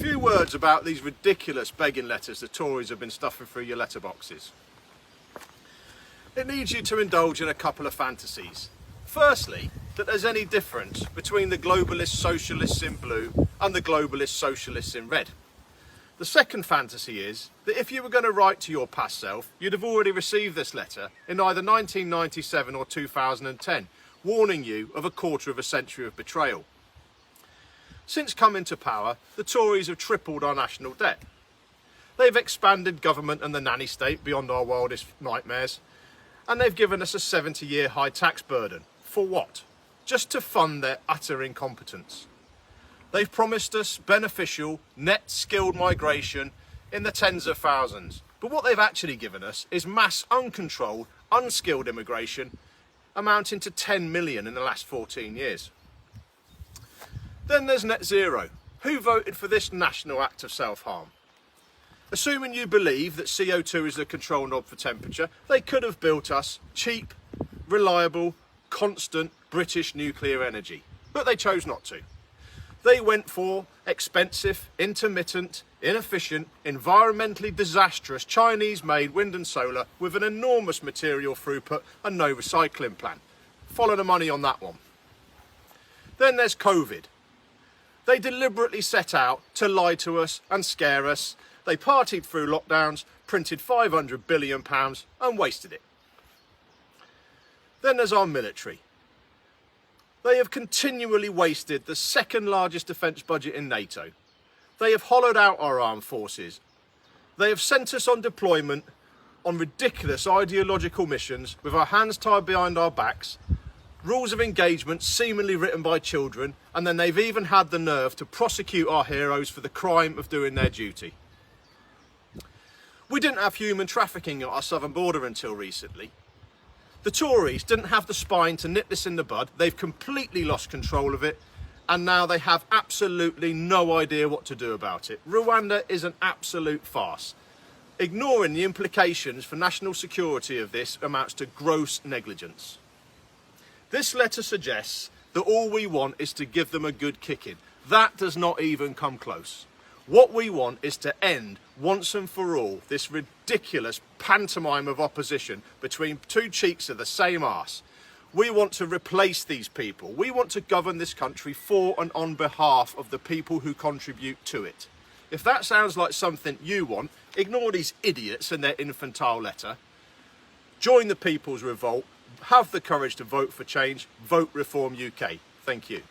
few words about these ridiculous begging letters the Tories have been stuffing through your letterboxes. It needs you to indulge in a couple of fantasies. Firstly, that there's any difference between the globalist socialists in blue and the globalist socialists in red. The second fantasy is that if you were going to write to your past self, you'd have already received this letter in either 1997 or 2010, warning you of a quarter of a century of betrayal. Since coming to power, the Tories have tripled our national debt. They've expanded government and the nanny state beyond our wildest nightmares, and they've given us a 70-year high tax burden. For what? Just to fund their utter incompetence. They've promised us beneficial, net skilled migration in the tens of thousands. But what they've actually given us is mass uncontrolled, unskilled immigration amounting to 10 million in the last 14 years. Then there's net zero. Who voted for this national act of self-harm? Assuming you believe that CO2 is the control knob for temperature, they could have built us cheap, reliable, constant British nuclear energy. But they chose not to. They went for expensive, intermittent, inefficient, environmentally disastrous Chinese-made wind and solar with an enormous material throughput and no recycling plan. Follow the money on that one. Then there's COVID. They deliberately set out to lie to us and scare us. They partied through lockdowns, printed £500 billion and wasted it. Then there's our military. They have continually wasted the second largest defence budget in NATO. They have hollowed out our armed forces. They have sent us on deployment on ridiculous ideological missions with our hands tied behind our backs, rules of engagement seemingly written by children, and then they've even had the nerve to prosecute our heroes for the crime of doing their duty. We didn't have human trafficking at our southern border until recently. The Tories didn't have the spine to nip this in the bud. They've completely lost control of it, and now they have absolutely no idea what to do about it. Rwanda is an absolute farce. Ignoring the implications for national security of this amounts to gross negligence. This letter suggests that all we want is to give them a good kicking. That does not even come close. What we want is to end, once and for all, this ridiculous pantomime of opposition between two cheeks of the same arse. We want to replace these people. We want to govern this country for and on behalf of the people who contribute to it. If that sounds like something you want, ignore these idiots and their infantile letter. Join the People's Revolt. Have the courage to vote for change. Vote Reform UK. Thank you.